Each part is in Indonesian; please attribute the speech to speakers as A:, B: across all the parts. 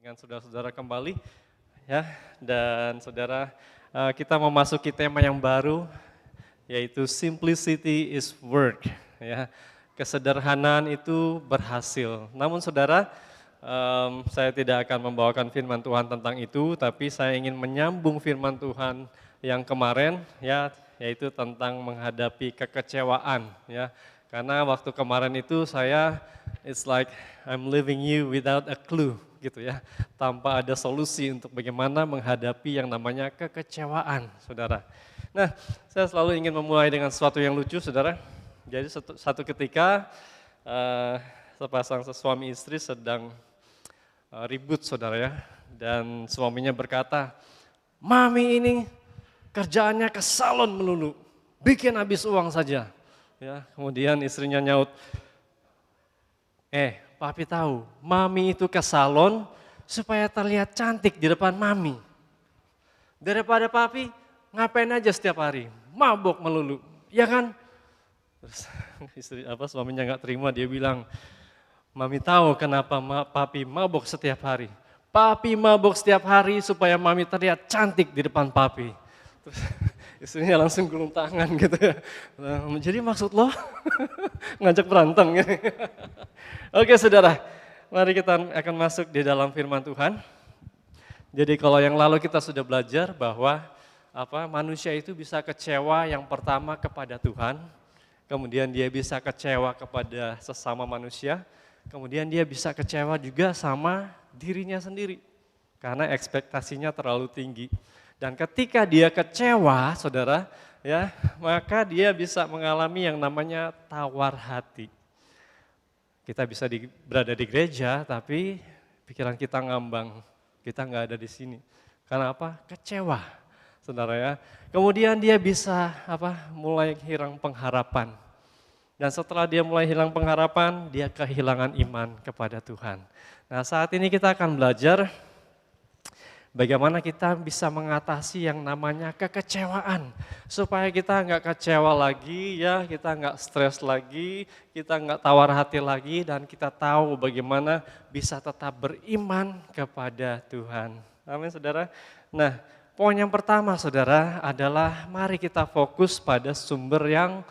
A: dengan saudara-saudara kembali ya. Dan saudara, kita memasuki tema yang baru yaitu simplicity is work ya. Kesederhanaan itu berhasil. Namun saudara, saya tidak akan membawakan firman Tuhan tentang itu, tapi saya ingin menyambung firman Tuhan yang kemarin ya, yaitu tentang menghadapi kekecewaan ya. Karena waktu kemarin itu it's like I'm leaving you without a clue gitu ya, tanpa ada solusi untuk bagaimana menghadapi yang namanya kekecewaan, saudara. Nah, saya selalu ingin memulai dengan sesuatu yang lucu, saudara. Jadi satu ketika sepasang suami istri sedang ribut, saudara ya, dan suaminya berkata, "Mami ini kerjaannya ke salon melulu, bikin habis uang saja." Ya, kemudian istrinya nyaut, papi tahu, mami itu ke salon supaya terlihat cantik di depan mami. Daripada papi, ngapain aja setiap hari, mabok melulu, ya kan? Terus suaminya nggak terima, dia bilang, mami tahu kenapa papi mabok setiap hari. Papi mabok setiap hari supaya mami terlihat cantik di depan papi. Terus istrinya langsung gulung tangan gitu ya. Jadi maksud lo ngajak berantem gitu. Oke saudara, mari kita akan masuk di dalam firman Tuhan. Jadi kalau yang lalu kita sudah belajar bahwa manusia itu bisa kecewa yang pertama kepada Tuhan, kemudian dia bisa kecewa kepada sesama manusia, kemudian dia bisa kecewa juga sama dirinya sendiri karena ekspektasinya terlalu tinggi. Dan ketika dia kecewa, saudara, ya, maka dia bisa mengalami yang namanya tawar hati. Kita bisa berada di gereja, tapi pikiran kita ngambang, kita nggak ada di sini. Karena apa? Kecewa, saudara ya. Kemudian dia bisa mulai hilang pengharapan. Dan setelah dia mulai hilang pengharapan, dia kehilangan iman kepada Tuhan. Nah, saat ini kita akan belajar bagaimana kita bisa mengatasi yang namanya kekecewaan. Supaya kita nggak kecewa lagi ya, kita nggak stres lagi, kita nggak tawar hati lagi, dan kita tahu bagaimana bisa tetap beriman kepada Tuhan. Amin saudara. Nah, poin yang pertama saudara adalah mari kita fokus pada sumber yang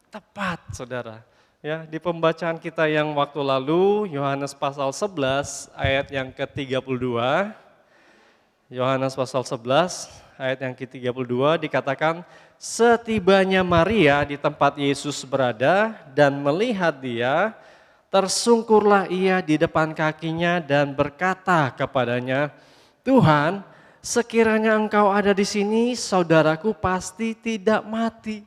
A: tepat saudara. Ya, di pembacaan kita yang waktu lalu, Yohanes pasal 11 ayat yang ke-32, Yohanes pasal 11 ayat yang ke-32 dikatakan, setibanya Maria di tempat Yesus berada dan melihat dia, tersungkurlah ia di depan kakinya dan berkata kepadanya, Tuhan, sekiranya engkau ada di sini, saudaraku pasti tidak mati.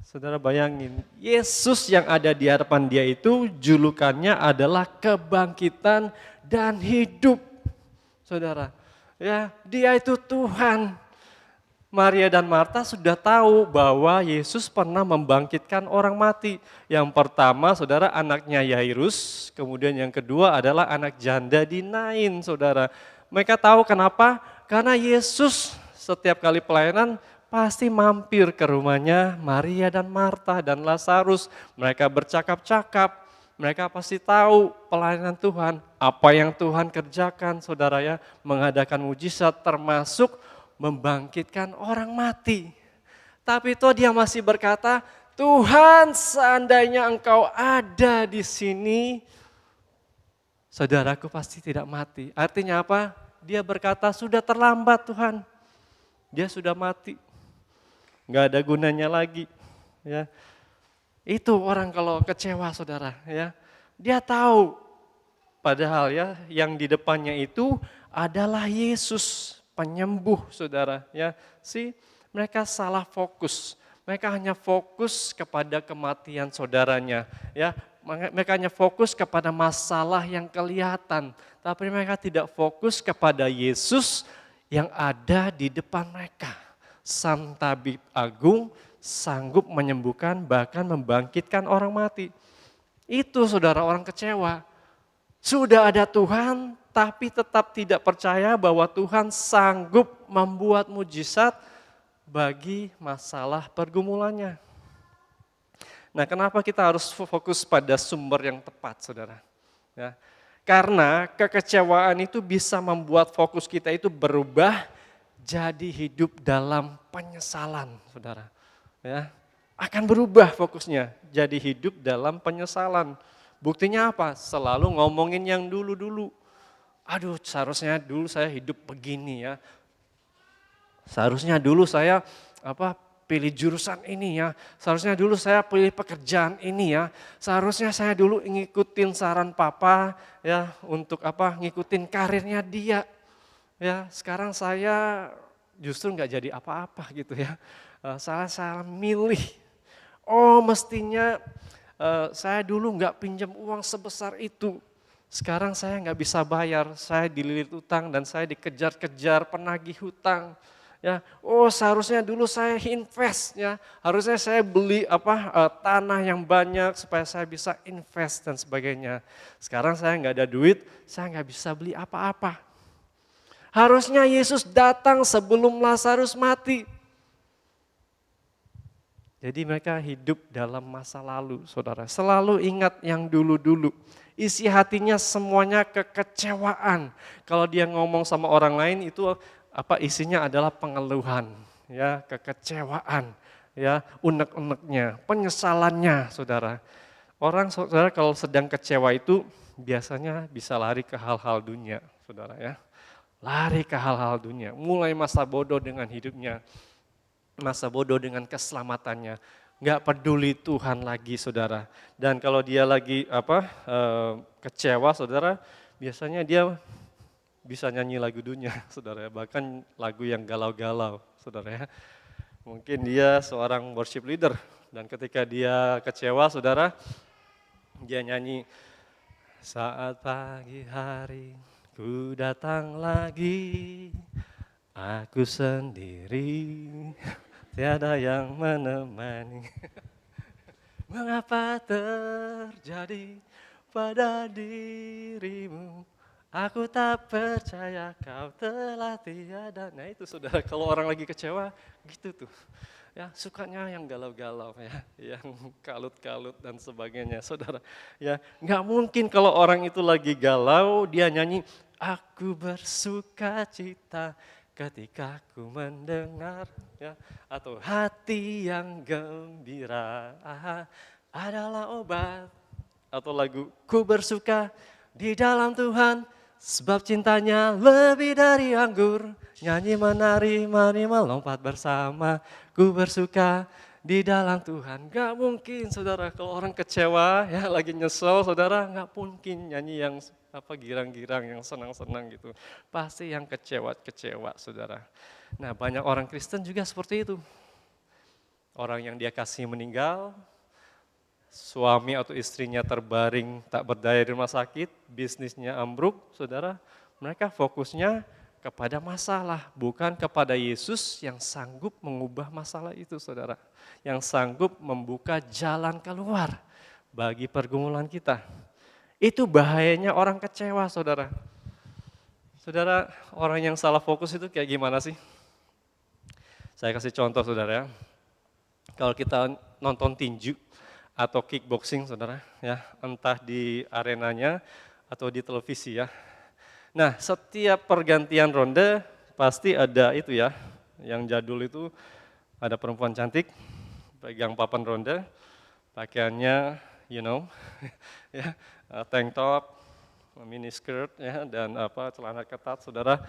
A: Saudara bayangin, Yesus yang ada di hadapan dia itu julukannya adalah kebangkitan dan hidup. Saudara, ya, dia itu Tuhan. Maria dan Marta sudah tahu bahwa Yesus pernah membangkitkan orang mati. Yang pertama, saudara, anaknya Yairus, kemudian yang kedua adalah anak janda di Nain, saudara. Mereka tahu kenapa? Karena Yesus setiap kali pelayanan pasti mampir ke rumahnya Maria dan Marta dan Lazarus. Mereka bercakap-cakap. Mereka pasti tahu pelayanan Tuhan, apa yang Tuhan kerjakan, saudara ya, mengadakan mujizat termasuk membangkitkan orang mati. Tapi toh dia masih berkata, Tuhan seandainya engkau ada di sini, saudaraku pasti tidak mati. Artinya apa? Dia berkata sudah terlambat Tuhan, dia sudah mati, nggak ada gunanya lagi. Ya. Itu orang kalau kecewa saudara ya, dia tahu padahal ya yang di depannya itu adalah Yesus penyembuh saudara ya. Mereka salah fokus, mereka hanya fokus kepada kematian saudaranya ya. Mereka hanya fokus kepada masalah yang kelihatan, tapi mereka tidak fokus kepada Yesus yang ada di depan mereka. Sang tabib agung sanggup menyembuhkan bahkan membangkitkan orang mati. Itu saudara orang kecewa. Sudah ada Tuhan tapi tetap tidak percaya bahwa Tuhan sanggup membuat mujizat bagi masalah pergumulannya. Nah, kenapa kita harus fokus pada sumber yang tepat saudara? Ya, Karena kekecewaan itu bisa membuat fokus kita itu berubah jadi hidup dalam penyesalan, saudara. Ya, akan berubah fokusnya jadi hidup dalam penyesalan. Buktinya apa? Selalu ngomongin yang dulu-dulu. Aduh, seharusnya dulu saya hidup begini ya. Seharusnya dulu saya pilih jurusan ini ya. Seharusnya dulu saya pilih pekerjaan ini ya. Seharusnya saya dulu ngikutin saran papa ya untuk ngikutin karirnya dia. Ya, sekarang saya justru nggak jadi apa-apa gitu ya. Salah milih. Oh, mestinya saya dulu nggak pinjam uang sebesar itu. Sekarang saya nggak bisa bayar, saya dililit utang dan saya dikejar-kejar penagih hutang. Ya, oh seharusnya dulu saya invest ya, harusnya saya beli tanah yang banyak supaya saya bisa invest dan sebagainya. Sekarang saya nggak ada duit, saya nggak bisa beli apa-apa. Harusnya Yesus datang sebelum Lazarus mati. Jadi mereka hidup dalam masa lalu, saudara. Selalu ingat yang dulu-dulu. Isi hatinya semuanya kekecewaan. Kalau dia ngomong sama orang lain itu isinya adalah pengeluhan, ya, kekecewaan, ya, unek-uneknya, penyesalannya, saudara. Orang saudara kalau sedang kecewa itu biasanya bisa lari ke hal-hal dunia, saudara ya. Lari ke hal-hal dunia, mulai masa bodoh dengan hidupnya, masa bodoh dengan keselamatannya, nggak peduli Tuhan lagi, saudara. Dan kalau dia lagi kecewa, saudara, biasanya dia bisa nyanyi lagu dunia, saudara. Bahkan lagu yang galau-galau, saudara ya. Mungkin dia seorang worship leader dan ketika dia kecewa, saudara, dia nyanyi, saat pagi hari ku datang lagi, aku sendiri, tiada yang menemani. Mengapa terjadi pada dirimu? Aku tak percaya kau telah tiada. Nah itu saudara, kalau orang lagi kecewa gitu tuh. Ya, sukanya yang galau-galau ya, yang kalut-kalut dan sebagainya, saudara. Ya, nggak mungkin kalau orang itu lagi galau dia nyanyi, aku bersuka cita ketika ku mendengar, ya, atau hati yang gembira adalah obat, atau lagu ku bersuka di dalam Tuhan sebab cintanya lebih dari anggur, nyanyi menari mari melompat bersama, ku bersuka di dalam Tuhan. Gak mungkin saudara kalau orang kecewa ya lagi nyesel, saudara gak mungkin nyanyi yang girang-girang, yang senang-senang gitu. Pasti yang kecewa-kecewa, saudara. Nah, banyak orang Kristen juga seperti itu. Orang yang dia kasih meninggal, suami atau istrinya terbaring tak berdaya di rumah sakit, bisnisnya ambruk, saudara, mereka fokusnya kepada masalah, bukan kepada Yesus yang sanggup mengubah masalah itu, saudara. Yang sanggup membuka jalan keluar bagi pergumulan kita. Itu bahayanya orang kecewa, saudara. Saudara, orang yang salah fokus itu kayak gimana sih? Saya kasih contoh, saudara ya. Kalau kita nonton tinju atau kickboxing, saudara, ya, entah di arenanya atau di televisi ya. Nah, setiap pergantian ronde pasti ada itu ya, yang jadul itu ada perempuan cantik, pegang papan ronde, pakaiannya, ya, tank top, mini skirt, ya, dan celana ketat, saudara.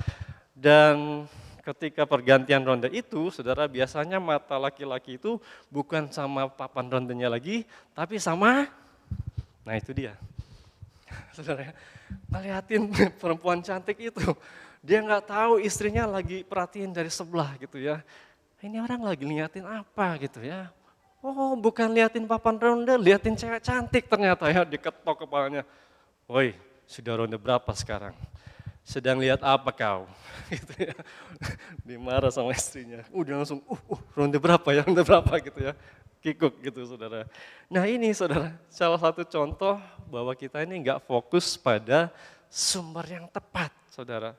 A: Dan ketika pergantian ronde itu, saudara, biasanya mata laki-laki itu bukan sama papan rondenya lagi, tapi sama, nah itu dia, saudara, ngeliatin perempuan cantik itu, dia nggak tahu istrinya lagi perhatiin dari sebelah gitu ya. Ini orang lagi liatin apa gitu ya. Oh, bukan liatin papan ronde, liatin cewek cantik ternyata ya, diketok kepalanya. Woi, sudah ronde berapa sekarang? Sedang lihat apa kau? Gitu ya. Dimarah sama istrinya. Udah langsung, ronde berapa ya, ronde berapa gitu ya. Kikuk gitu, saudara. Nah ini, saudara, salah satu contoh bahwa kita ini enggak fokus pada sumber yang tepat, saudara.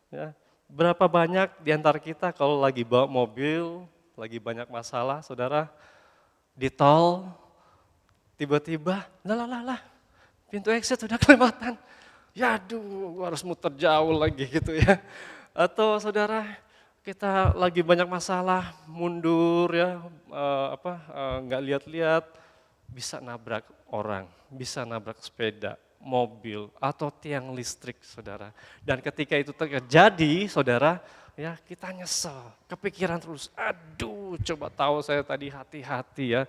A: Ya, berapa banyak di antara kita kalau lagi bawa mobil, lagi banyak masalah, saudara, di tol, tiba-tiba, lah, pintu exit udah kelewatan. Ya aduh, gua harus muter jauh lagi gitu ya. Atau saudara, kita lagi banyak masalah, mundur ya, nggak lihat-lihat, bisa nabrak orang, bisa nabrak sepeda, mobil, atau tiang listrik, saudara. Dan ketika itu terjadi, saudara, ya kita nyesel, kepikiran terus, aduh, coba tahu saya tadi hati-hati ya,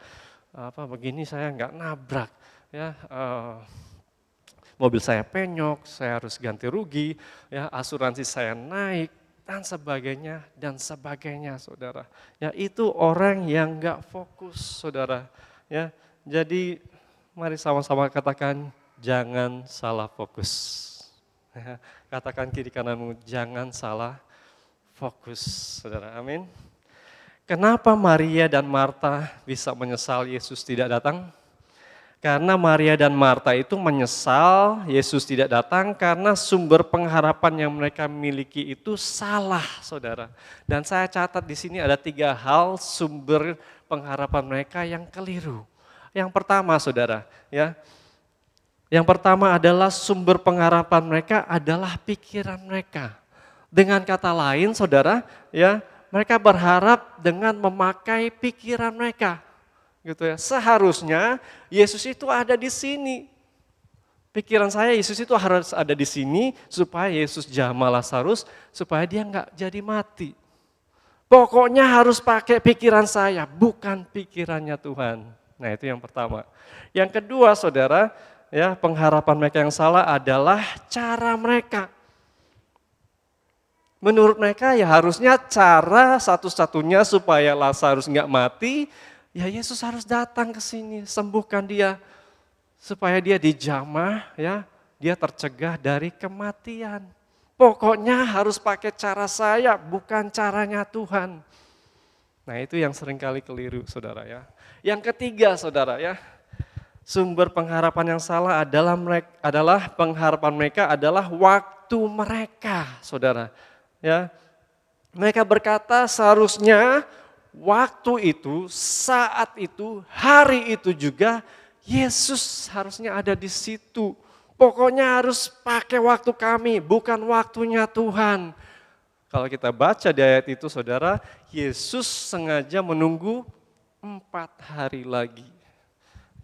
A: begini saya nggak nabrak, ya. Mobil saya penyok, saya harus ganti rugi, ya asuransi saya naik, dan sebagainya, saudara. Ya itu orang yang nggak fokus, saudara. Ya, jadi mari sama-sama katakan jangan salah fokus. Ya, katakan kiri kananmu jangan salah fokus, saudara. Amin. Kenapa Maria dan Marta bisa menyesal Yesus tidak datang? Karena Maria dan Marta itu menyesal Yesus tidak datang karena sumber pengharapan yang mereka miliki itu salah, saudara. Dan saya catat di sini ada 3 hal sumber pengharapan mereka yang keliru. Yang pertama, saudara, ya. Yang pertama adalah sumber pengharapan mereka adalah pikiran mereka. Dengan kata lain, saudara, ya, mereka berharap dengan memakai pikiran mereka. Gitu ya. Seharusnya Yesus itu ada di sini. Pikiran saya Yesus itu harus ada di sini supaya Yesus jamah Lazarus supaya dia nggak jadi mati. Pokoknya harus pakai pikiran saya, bukan pikirannya Tuhan. Nah itu yang pertama. Yang kedua saudara, ya pengharapan mereka yang salah adalah cara mereka. Menurut mereka ya harusnya cara satu-satunya supaya Lazarus nggak mati, ya Yesus harus datang ke sini, sembuhkan dia supaya dia dijamah, ya, dia tercegah dari kematian. Pokoknya harus pakai cara saya, bukan caranya Tuhan. Nah, itu yang seringkali keliru, Saudara ya. Yang ketiga, Saudara ya, sumber pengharapan yang salah adalah pengharapan mereka adalah waktu mereka, Saudara. Ya. Mereka berkata seharusnya waktu itu, saat itu, hari itu juga Yesus harusnya ada di situ. Pokoknya harus pakai waktu kami, bukan waktunya Tuhan. Kalau kita baca di ayat itu saudara, Yesus sengaja menunggu 4 hari lagi.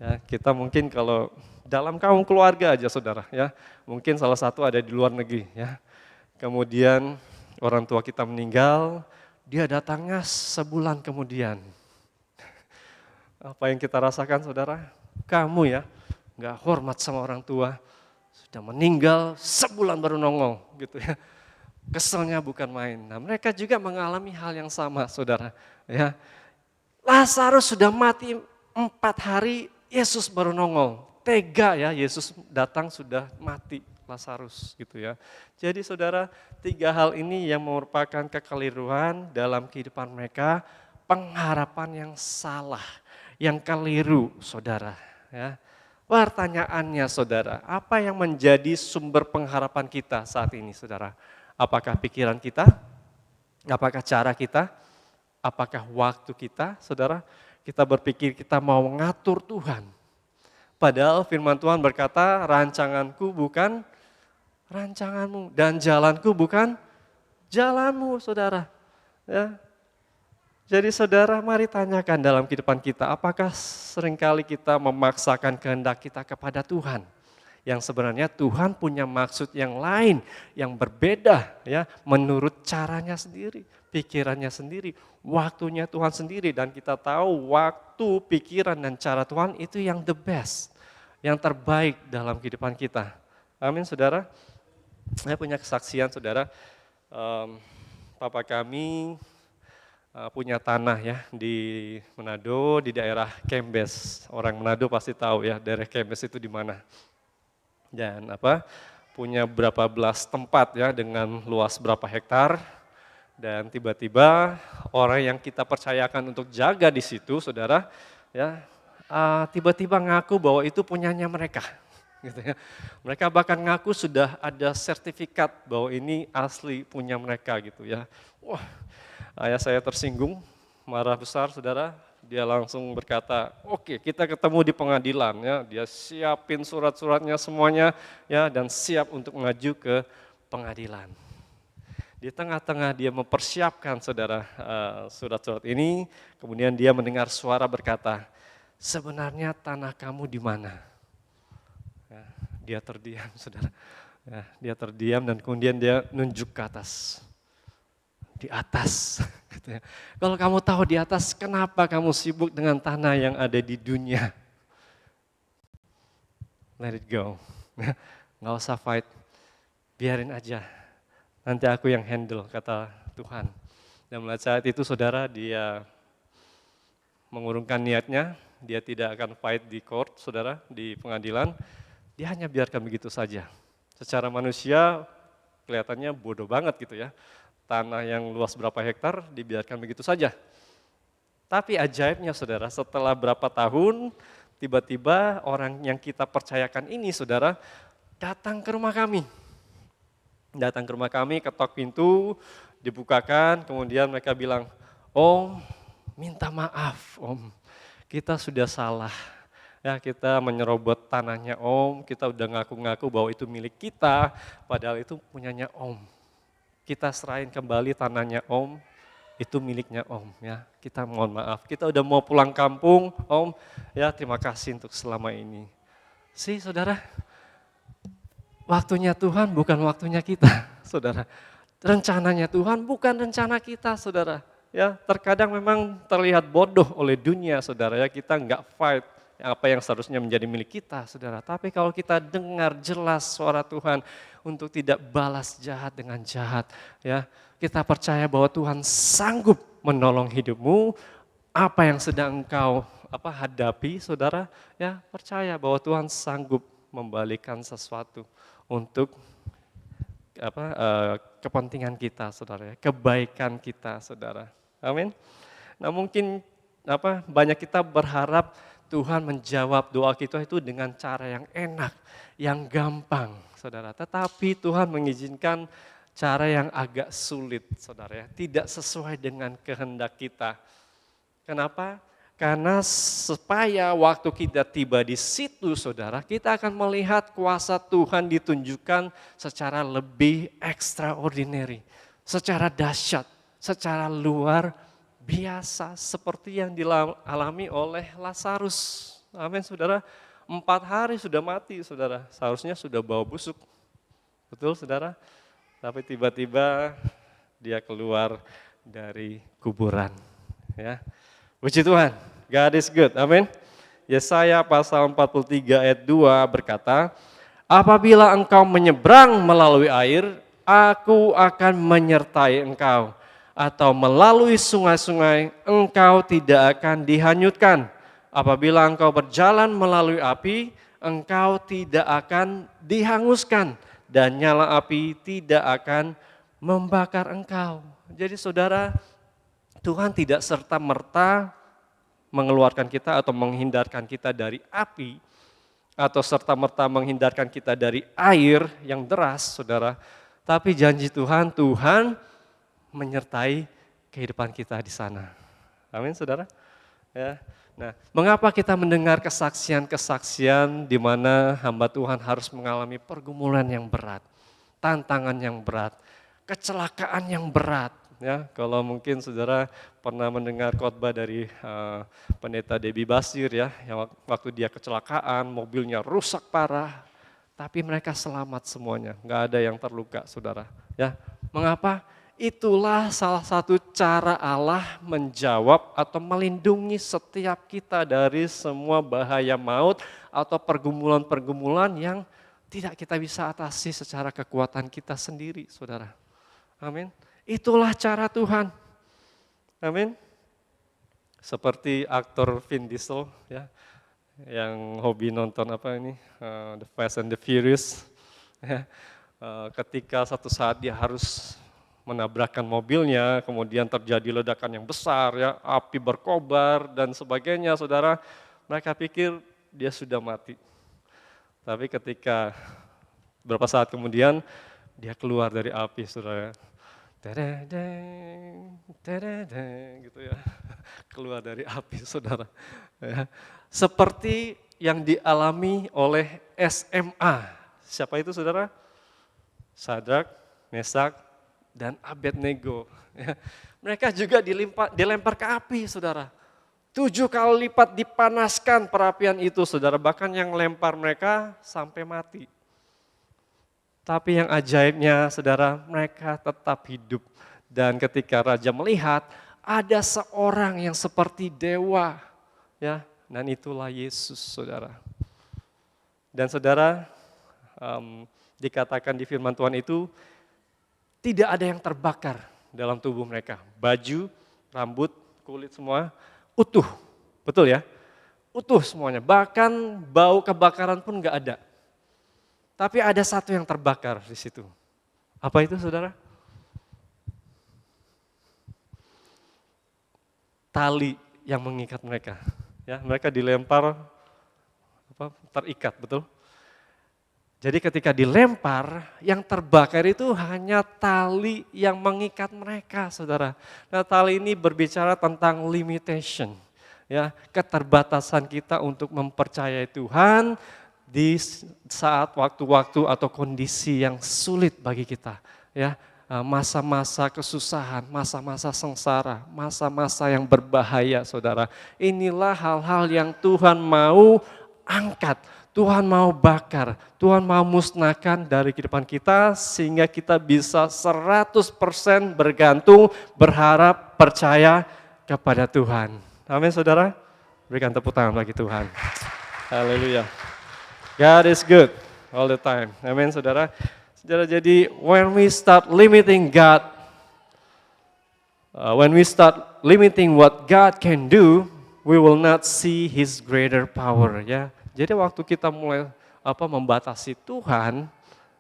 A: Ya, kita mungkin kalau dalam kaum keluarga aja saudara ya, mungkin salah satu ada di luar negeri ya. Kemudian orang tua kita meninggal, dia datangnya sebulan kemudian. Apa yang kita rasakan saudara? Kamu ya, gak hormat sama orang tua, sudah meninggal sebulan baru nongol gitu ya. Keselnya bukan main. Nah mereka juga mengalami hal yang sama saudara. Ya, Lazarus sudah mati 4 hari, Yesus baru nongol. Tega ya, Yesus datang sudah mati. Lazarus gitu ya. Jadi saudara, 3 hal ini yang merupakan kekeliruan dalam kehidupan mereka, pengharapan yang salah, yang keliru saudara. Ya. Pertanyaannya saudara, apa yang menjadi sumber pengharapan kita saat ini saudara? Apakah pikiran kita? Apakah cara kita? Apakah waktu kita saudara? Kita berpikir kita mau ngatur Tuhan. Padahal firman Tuhan berkata, rancanganku bukan rancanganmu dan jalanku bukan jalanmu saudara. Ya. Jadi saudara mari tanyakan dalam kehidupan kita apakah seringkali kita memaksakan kehendak kita kepada Tuhan. Yang sebenarnya Tuhan punya maksud yang lain, yang berbeda ya menurut caranya sendiri, pikirannya sendiri, waktunya Tuhan sendiri. Dan kita tahu waktu, pikiran dan cara Tuhan itu yang the best, yang terbaik dalam kehidupan kita. Amin saudara. Saya punya kesaksian saudara, papa kami punya tanah ya di Manado, di daerah Kembes. Orang Manado pasti tahu ya daerah Kembes itu di mana. Dan punya berapa belas tempat ya dengan luas berapa hektar. Dan tiba-tiba orang yang kita percayakan untuk jaga di situ saudara, ya tiba-tiba ngaku bahwa itu punyanya mereka. Gitu ya. Mereka bahkan ngaku sudah ada sertifikat bahwa ini asli punya mereka gitu ya. Wah, ayah saya tersinggung, marah besar saudara, dia langsung berkata, oke, kita ketemu di pengadilan ya. Dia siapin surat-suratnya semuanya ya dan siap untuk maju ke pengadilan. Di tengah-tengah dia mempersiapkan saudara surat-surat ini, kemudian dia mendengar suara berkata, sebenarnya tanah kamu di mana? Ya, dia terdiam saudara. Ya, dia terdiam dan kemudian dia nunjuk ke atas. Di atas. Gitu ya. Kalau kamu tahu di atas, kenapa kamu sibuk dengan tanah yang ada di dunia? Let it go. Nggak usah fight, biarin aja. Nanti aku yang handle, kata Tuhan. Dan mulai saat itu saudara, dia mengurungkan niatnya, dia tidak akan fight di court, saudara, di pengadilan. Dia hanya biarkan begitu saja. Secara manusia, kelihatannya bodoh banget gitu ya. Tanah yang luas berapa hektar, dibiarkan begitu saja. Tapi ajaibnya saudara, setelah berapa tahun, tiba-tiba orang yang kita percayakan ini saudara, datang ke rumah kami. Datang ke rumah kami, ketok pintu, dibukakan, kemudian mereka bilang, Om, minta maaf Om, kita sudah salah. Ya, kita menyerobot tanahnya Om, kita udah ngaku-ngaku bahwa itu milik kita, padahal itu punyanya Om. Kita serahin kembali tanahnya Om, itu miliknya Om ya. Kita mohon maaf, kita udah mau pulang kampung Om, ya terima kasih untuk selama ini. Saudara, waktunya Tuhan bukan waktunya kita, saudara. Rencananya Tuhan bukan rencana kita, saudara. Ya, terkadang memang terlihat bodoh oleh dunia, saudara. Ya, kita nggak fight apa yang seharusnya menjadi milik kita, saudara. Tapi kalau kita dengar jelas suara Tuhan untuk tidak balas jahat dengan jahat, ya, kita percaya bahwa Tuhan sanggup menolong hidupmu. Apa yang sedang engkau hadapi, saudara, ya percaya bahwa Tuhan sanggup membalikan sesuatu untuk kepentingan kita, saudara, kebaikan kita, saudara. Amin. Nah mungkin banyak kita berharap Tuhan menjawab doa kita itu dengan cara yang enak, yang gampang, saudara. Tetapi Tuhan mengizinkan cara yang agak sulit, saudara, ya, tidak sesuai dengan kehendak kita. Kenapa? Karena supaya waktu kita tiba di situ saudara, kita akan melihat kuasa Tuhan ditunjukkan secara lebih extraordinary, secara dahsyat, secara luar biasa seperti yang dialami oleh Lazarus. Amin saudara, 4 hari sudah mati saudara, seharusnya sudah bau busuk. Betul saudara? Tapi tiba-tiba dia keluar dari kuburan. Ya. Puji Tuhan, God is good, amin. Yesaya pasal 43 ayat 2 berkata, apabila engkau menyeberang melalui air, aku akan menyertai engkau. Atau melalui sungai-sungai, engkau tidak akan dihanyutkan. Apabila engkau berjalan melalui api, engkau tidak akan dihanguskan. Dan nyala api tidak akan membakar engkau. Jadi saudara, Tuhan tidak serta-merta mengeluarkan kita atau menghindarkan kita dari api, atau serta-merta menghindarkan kita dari air yang deras, saudara. Tapi janji Tuhan, Tuhan menyertai kehidupan kita di sana. Amin, saudara. Ya. Nah, mengapa kita mendengar kesaksian-kesaksian di mana hamba Tuhan harus mengalami pergumulan yang berat, tantangan yang berat, kecelakaan yang berat. Ya, kalau mungkin saudara pernah mendengar khotbah dari pendeta Debbie Basir ya, yang waktu dia kecelakaan, mobilnya rusak parah, tapi mereka selamat semuanya, nggak ada yang terluka, saudara. Ya, mengapa? Itulah salah satu cara Allah menjawab atau melindungi setiap kita dari semua bahaya maut atau pergumulan-pergumulan yang tidak kita bisa atasi secara kekuatan kita sendiri, saudara. Amin. Itulah cara Tuhan. Amin. Seperti aktor Vin Diesel ya, yang hobi nonton The Fast and the Furious. Ya, ketika satu saat dia harus menabrakkan mobilnya, kemudian terjadi ledakan yang besar ya, api berkobar dan sebagainya, saudara. Mereka pikir dia sudah mati. Tapi ketika beberapa saat kemudian dia keluar dari api, saudara. Tadadang, tadadang, gitu ya. keluar dari api, saudara. Ya. Seperti yang dialami oleh SMA. Siapa itu, saudara? Sadrak, Mesak, dan Abednego. Ya. Mereka juga dilempar ke api, saudara. 7 kali lipat dipanaskan perapian itu, saudara. Bahkan yang lempar mereka sampai mati. Tapi yang ajaibnya, saudara, mereka tetap hidup. Dan ketika raja melihat, ada seorang yang seperti dewa, ya, dan itulah Yesus, saudara. Dan saudara, dikatakan di firman Tuhan itu, tidak ada yang terbakar dalam tubuh mereka. Baju, rambut, kulit semua utuh, betul ya? Utuh semuanya, bahkan bau kebakaran pun gak ada. Tapi ada satu yang terbakar di situ. Apa itu, saudara? Tali yang mengikat mereka. Ya, mereka dilempar terikat, betul? Jadi ketika dilempar, yang terbakar itu hanya tali yang mengikat mereka, saudara. Nah, tali ini berbicara tentang limitation, ya, keterbatasan kita untuk mempercayai Tuhan di saat waktu-waktu atau kondisi yang sulit bagi kita, ya. Masa-masa kesusahan, masa-masa sengsara, masa-masa yang berbahaya, saudara. Inilah hal-hal yang Tuhan mau angkat, Tuhan mau bakar, Tuhan mau musnahkan dari kehidupan kita sehingga kita bisa 100% bergantung, berharap, percaya kepada Tuhan. Amin, saudara. Berikan tepuk tangan bagi Tuhan. Haleluya. God is good all the time. Amin, saudara. Saudara, jadi when we start limiting God, when we start limiting what God can do, we will not see His greater power. Ya, jadi waktu kita mulai membatasi Tuhan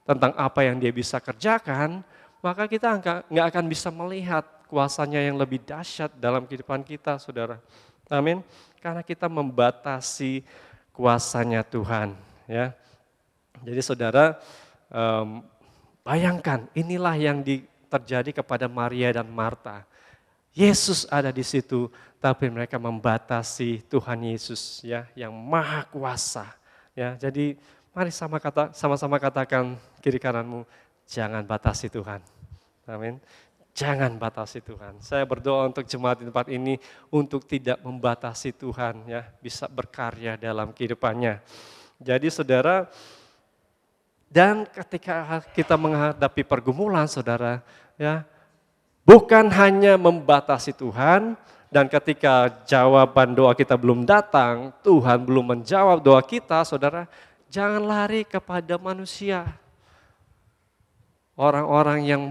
A: tentang apa yang Dia bisa kerjakan, maka kita nggak akan bisa melihat kuasanya yang lebih dahsyat dalam kehidupan kita, saudara. Amin. Karena kita membatasi kuasanya Tuhan. Ya, jadi saudara, bayangkan inilah yang terjadi kepada Maria dan Marta. Yesus ada di situ, tapi mereka membatasi Tuhan Yesus, ya, yang maha kuasa. Ya, jadi mari sama-sama katakan kiri kananmu, jangan batasi Tuhan. Amin. Jangan batasi Tuhan. Saya berdoa untuk jemaat di tempat ini untuk tidak membatasi Tuhan, ya, bisa berkarya dalam kehidupannya. Jadi saudara, dan ketika kita menghadapi pergumulan, saudara, ya, bukan hanya membatasi Tuhan, dan ketika jawaban doa kita belum datang, Tuhan belum menjawab doa kita, saudara, jangan lari kepada manusia. Orang-orang yang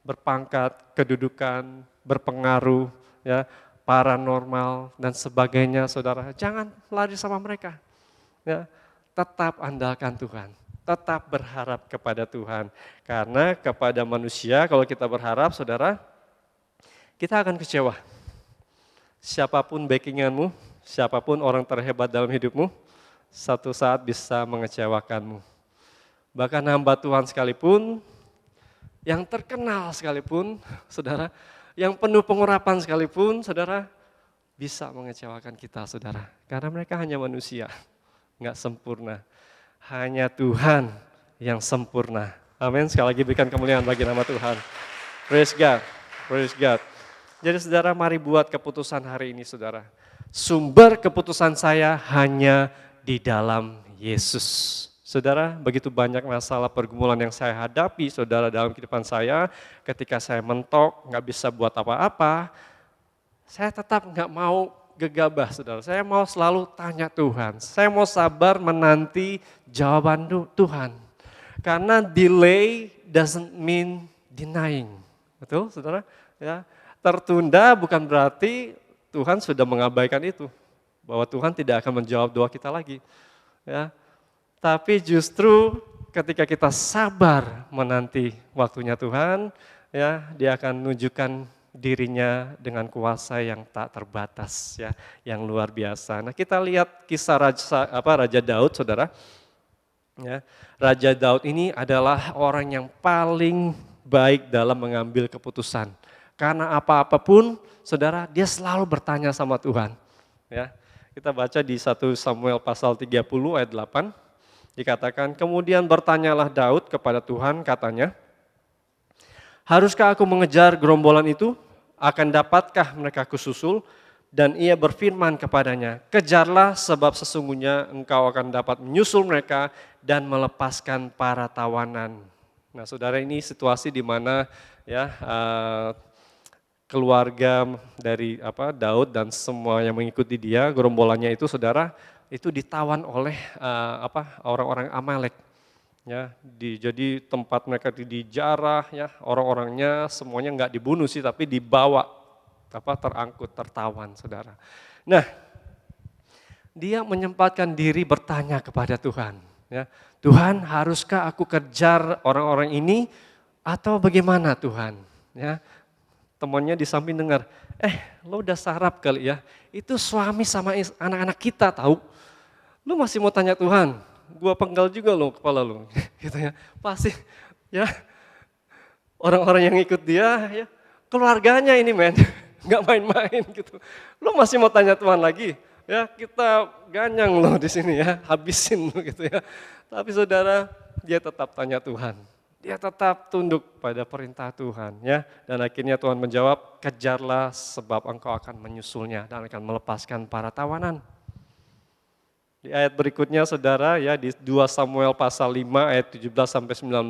A: berpangkat, kedudukan, berpengaruh, ya, paranormal dan sebagainya, saudara, jangan lari sama mereka. Ya, tetap andalkan Tuhan, tetap berharap kepada Tuhan. Karena kepada manusia kalau kita berharap, saudara, kita akan kecewa. Siapapun backinganmu, siapapun orang terhebat dalam hidupmu, satu saat bisa mengecewakanmu. Bahkan hamba Tuhan sekalipun, yang terkenal sekalipun, saudara, yang penuh pengurapan sekalipun, saudara, bisa mengecewakan kita, saudara. Karena mereka hanya manusia. Enggak sempurna, hanya Tuhan yang sempurna. Amin. Sekali lagi berikan kemuliaan bagi nama Tuhan. Praise God, praise God. Jadi saudara, mari buat keputusan hari ini, saudara. Sumber keputusan saya hanya di dalam Yesus. Saudara, begitu banyak masalah pergumulan yang saya hadapi, saudara, dalam kehidupan saya. Ketika saya mentok, nggak bisa buat apa-apa, saya tetap nggak mau gegabah, saudara. Saya mau selalu tanya Tuhan. Saya mau sabar menanti jawaban Tuhan. Karena delay doesn't mean denying. Betul, saudara? Ya, tertunda bukan berarti Tuhan sudah mengabaikan itu. Bahwa Tuhan tidak akan menjawab doa kita lagi. Ya, tapi justru ketika kita sabar menanti waktunya Tuhan, ya, Dia akan menunjukkan dirinya dengan kuasa yang tak terbatas, ya, yang luar biasa. Nah, kita lihat kisah Raja Daud, saudara. Ya, Raja Daud ini adalah orang yang paling baik dalam mengambil keputusan. Karena apa-apapun, saudara, dia selalu bertanya sama Tuhan. Ya, kita baca di 1 Samuel pasal 30 ayat 8, dikatakan, kemudian bertanyalah Daud kepada Tuhan, katanya, haruskah aku mengejar gerombolan itu? Akan dapatkah mereka kususul? Dan ia berfirman kepadanya, kejarlah sebab sesungguhnya engkau akan dapat menyusul mereka dan melepaskan para tawanan. Nah, saudara, ini situasi di mana ya keluarga dari Daud dan semua yang mengikuti dia, gerombolannya itu, saudara, itu ditawan oleh orang-orang Amalek. Ya, jadi tempat mereka dijarah, ya, orang-orangnya semuanya nggak dibunuh sih, tapi dibawa terangkut, tertawan, saudara. Nah, dia menyempatkan diri bertanya kepada Tuhan. Ya, Tuhan, haruskah aku kejar orang-orang ini atau bagaimana Tuhan? Ya, temannya di samping dengar, lo udah sarap kali ya, itu suami sama anak-anak kita tahu. Lo masih mau tanya Tuhan? Gua penggal juga lo kepala lo, gitu ya. Pasti, ya, orang-orang yang ikut dia, ya, keluarganya ini men. Nggak main-main gitu. Lo masih mau tanya Tuhan lagi? Ya, kita ganyang lo di sini ya, habisin lo gitu ya. Tapi saudara, dia tetap tanya Tuhan. Dia tetap tunduk pada perintah Tuhan ya. Dan akhirnya Tuhan menjawab, kejarlah sebab engkau akan menyusulnya dan akan melepaskan para tawanan. Di ayat berikutnya saudara ya, di 2 Samuel pasal 5 ayat 17 sampai 19.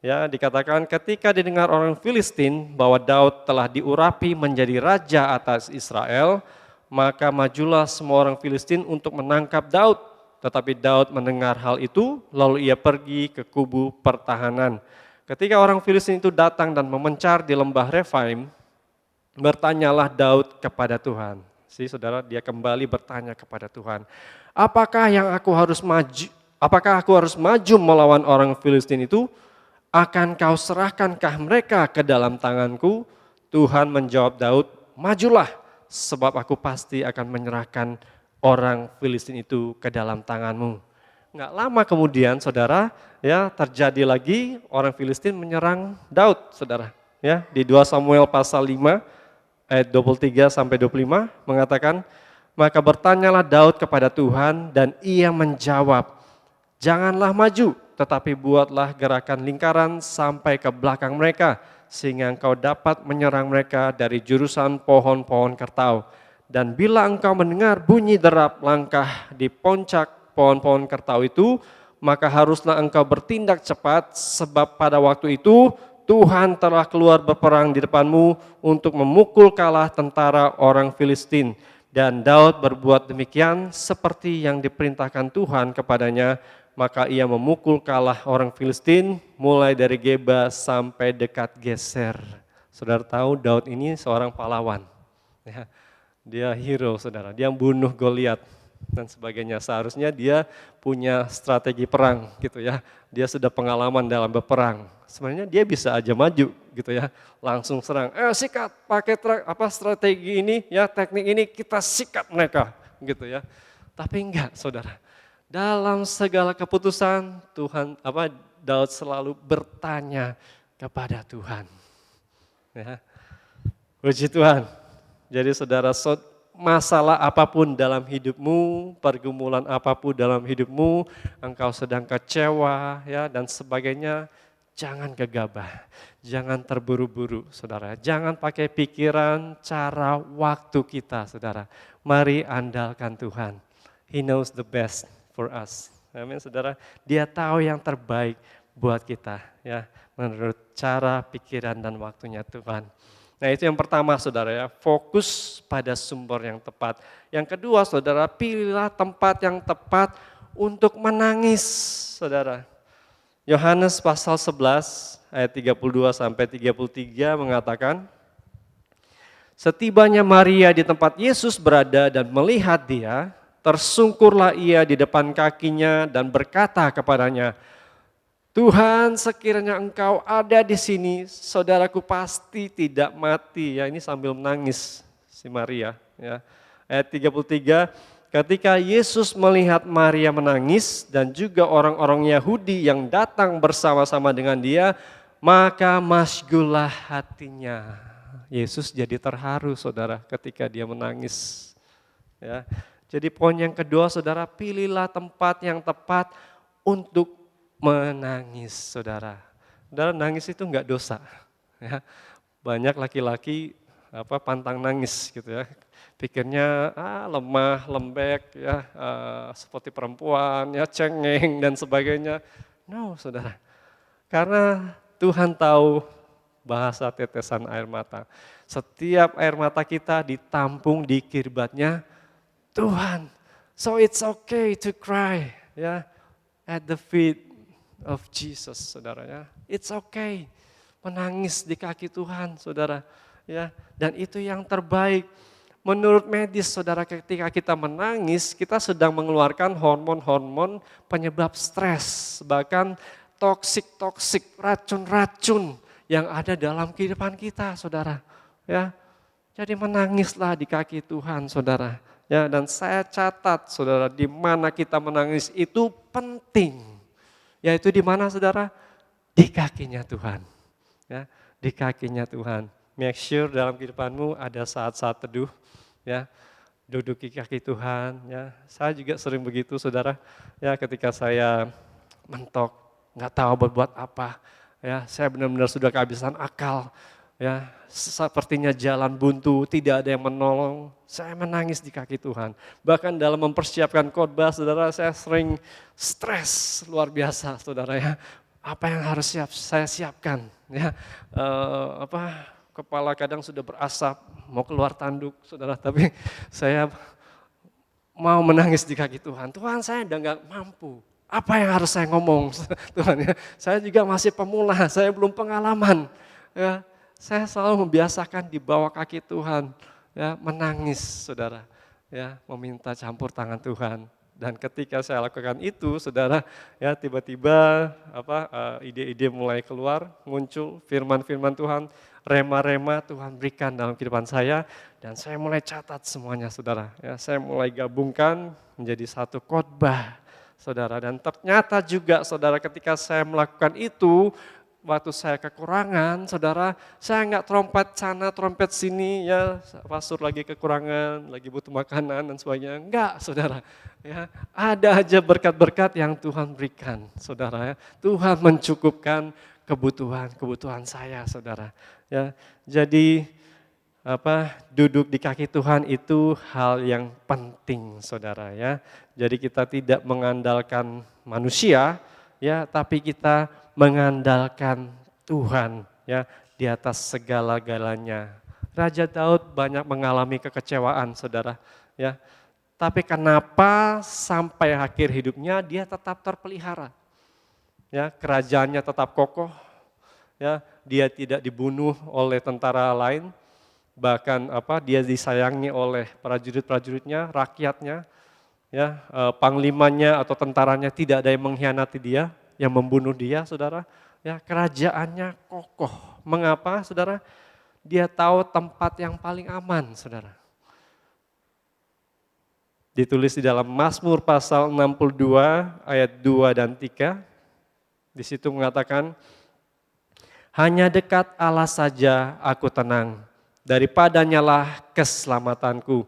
A: Ya, dikatakan ketika didengar orang Filistin bahwa Daud telah diurapi menjadi raja atas Israel, maka majulah semua orang Filistin untuk menangkap Daud. Tetapi Daud mendengar hal itu, lalu ia pergi ke kubu pertahanan. Ketika orang Filistin itu datang dan memencar di lembah Refaim, bertanyalah Daud kepada Tuhan. Saudara, dia kembali bertanya kepada Tuhan, apakah aku harus maju melawan orang Filistin itu? Akan kau serahkankah mereka ke dalam tanganku? Tuhan menjawab Daud, majulah, sebab aku pasti akan menyerahkan orang Filistin itu ke dalam tanganmu. Nggak lama kemudian, saudara, ya terjadi lagi orang Filistin menyerang Daud, saudara. Ya, di 2 Samuel pasal 5 ayat 23 sampai 25 mengatakan, maka bertanyalah Daud kepada Tuhan dan ia menjawab, janganlah maju, tetapi buatlah gerakan lingkaran sampai ke belakang mereka, sehingga engkau dapat menyerang mereka dari jurusan pohon-pohon kertau. Dan bila engkau mendengar bunyi derap langkah di puncak pohon-pohon kertau itu, maka haruslah engkau bertindak cepat, sebab pada waktu itu Tuhan telah keluar berperang di depanmu untuk memukul kalah tentara orang Filistin. Dan Daud berbuat demikian seperti yang diperintahkan Tuhan kepadanya, maka ia memukul kalah orang Filistin mulai dari Geba sampai dekat Geser. Saudara tahu Daud ini seorang pahlawan. Ya, dia hero, saudara. Dia bunuh Goliat dan sebagainya. Seharusnya dia punya strategi perang gitu ya. Dia sudah pengalaman dalam berperang. Sebenarnya dia bisa aja maju gitu ya. Langsung serang. Sikat pakai strategi ini ya, teknik ini kita sikat mereka gitu ya. Tapi enggak, saudara. Dalam segala keputusan Daud selalu bertanya kepada Tuhan. Ya. Puji Tuhan. Jadi saudara, masalah apapun dalam hidupmu, pergumulan apapun dalam hidupmu, engkau sedang kecewa ya dan sebagainya, jangan gegabah, jangan terburu-buru, saudara. Jangan pakai pikiran, cara, waktu kita, saudara. Mari andalkan Tuhan. He knows the best for us. Amin, saudara. Dia tahu yang terbaik buat kita, ya, menurut cara, pikiran, dan waktunya Tuhan. Nah, itu yang pertama, saudara ya, fokus pada sumber yang tepat. Yang kedua, saudara, pilihlah tempat yang tepat untuk menangis, saudara. Yohanes pasal 11 ayat 32 sampai 33 mengatakan, setibanya Maria di tempat Yesus berada dan melihat dia, tersungkurlah ia di depan kakinya dan berkata kepadanya, Tuhan, sekiranya engkau ada di sini, saudaraku pasti tidak mati. Ya, ini sambil menangis si Maria. Ya. Ayat 33, ketika Yesus melihat Maria menangis dan juga orang-orang Yahudi yang datang bersama-sama dengan dia, maka masyghullah hatinya. Yesus jadi terharu saudara ketika dia menangis. Ya. Jadi poin yang kedua saudara, pilihlah tempat yang tepat untuk menangis saudara. Saudara, nangis itu enggak dosa. Ya. Banyak laki-laki pantang nangis gitu ya. Pikirnya lemah, lembek ya, seperti perempuan ya, cengeng dan sebagainya. No saudara, karena Tuhan tahu bahasa tetesan air mata. Setiap air mata kita ditampung di kirbatnya Tuhan. So it's okay to cry ya at the feet of Jesus saudara ya. It's okay menangis di kaki Tuhan saudara ya, dan itu yang terbaik. Menurut medis saudara, ketika kita menangis kita sedang mengeluarkan hormon-hormon penyebab stres, bahkan toksik-toksik, racun-racun yang ada dalam kehidupan kita saudara ya. Jadi menangislah di kaki Tuhan saudara ya, dan saya catat saudara, di mana kita menangis itu penting, yaitu di mana saudara? Di kakinya Tuhan. Ya, di kakinya Tuhan. Make sure dalam kehidupanmu ada saat-saat teduh, ya, duduk di kaki Tuhan. Ya, saya juga sering begitu, saudara. Ya, ketika saya mentok, nggak tahu berbuat apa, ya, saya benar-benar sudah kehabisan akal. Ya, sepertinya jalan buntu, tidak ada yang menolong. Saya menangis di kaki Tuhan. Bahkan dalam mempersiapkan khotbah, saudara, saya sering stres luar biasa, saudara ya. Apa yang harus saya siapkan? Ya, kepala kadang sudah berasap, mau keluar tanduk, saudara. Tapi saya mau menangis di kaki Tuhan. Tuhan, saya udah nggak mampu. Apa yang harus saya ngomong, Tuhan ya? Saya juga masih pemula, saya belum pengalaman. Ya, saya selalu membiasakan di bawah kaki Tuhan, ya, menangis, saudara, ya, meminta campur tangan Tuhan. Dan ketika saya lakukan itu, saudara, ya, tiba-tiba ide-ide mulai keluar, muncul firman-firman Tuhan, rema-rema Tuhan berikan dalam kehidupan saya, dan saya mulai catat semuanya, saudara. Ya, saya mulai gabungkan menjadi satu khotbah, saudara. Dan ternyata juga, saudara, ketika saya melakukan itu, waktu saya kekurangan, saudara, saya nggak trompet sana, trompet sini, ya, pastor lagi kekurangan, lagi butuh makanan dan sebagainya. Enggak, saudara. Ya, ada aja berkat-berkat yang Tuhan berikan, saudara. Ya. Tuhan mencukupkan kebutuhan saya, saudara. Ya, jadi duduk di kaki Tuhan itu hal yang penting, saudara. Ya, jadi kita tidak mengandalkan manusia, ya, tapi kita mengandalkan Tuhan ya di atas segala-galanya. Raja Daud banyak mengalami kekecewaan, saudara, ya. Tapi kenapa sampai akhir hidupnya dia tetap terpelihara? Ya, kerajaannya tetap kokoh. Ya, dia tidak dibunuh oleh tentara lain, bahkan dia disayangi oleh prajurit-prajuritnya, rakyatnya. Ya, panglimanya atau tentaranya tidak ada yang mengkhianati dia, yang membunuh dia, saudara. Ya, kerajaannya kokoh. Mengapa, saudara? Dia tahu tempat yang paling aman, saudara. Ditulis di dalam Mazmur pasal 62 ayat 2 dan 3. Di situ mengatakan, hanya dekat Allah saja aku tenang, daripadanya lah keselamatanku.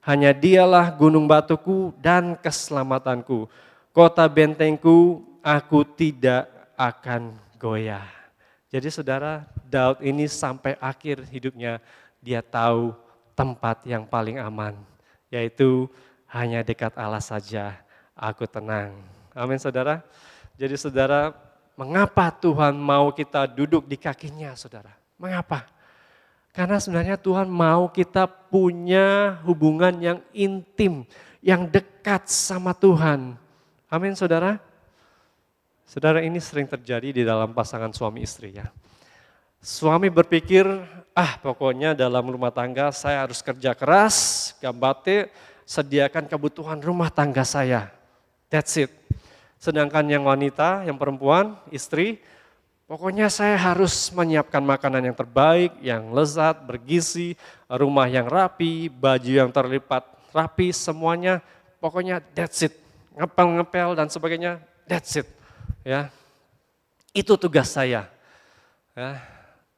A: Hanya dialah gunung batuku dan keselamatanku. Kota bentengku, aku tidak akan goyah. Jadi saudara, Daud ini sampai akhir hidupnya dia tahu tempat yang paling aman, yaitu hanya dekat Allah saja aku tenang. Amin saudara. Jadi saudara, mengapa Tuhan mau kita duduk di kakinya, saudara? Mengapa? Karena sebenarnya Tuhan mau kita punya hubungan yang intim, yang dekat sama Tuhan. Amin saudara. Saudara, ini sering terjadi di dalam pasangan suami istri ya. Suami berpikir, pokoknya dalam rumah tangga saya harus kerja keras, gambate, sediakan kebutuhan rumah tangga saya. That's it. Sedangkan yang wanita, yang perempuan, istri, pokoknya saya harus menyiapkan makanan yang terbaik, yang lezat, bergizi, rumah yang rapi, baju yang terlipat rapi, semuanya pokoknya that's it. Ngepel-ngepel dan sebagainya, that's it. Ya, itu tugas saya. Ya.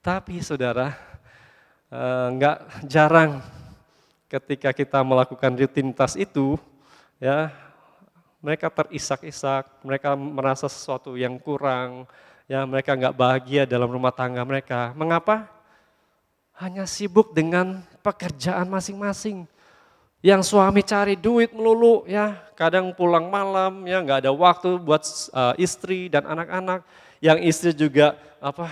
A: Tapi saudara, Nggak jarang ketika kita melakukan rutinitas itu, ya mereka terisak-isak, mereka merasa sesuatu yang kurang, ya mereka nggak bahagia dalam rumah tangga mereka. Mengapa? Hanya sibuk dengan pekerjaan masing-masing. Yang suami cari duit melulu, ya kadang pulang malam, ya nggak ada waktu buat istri dan anak-anak. Yang istri juga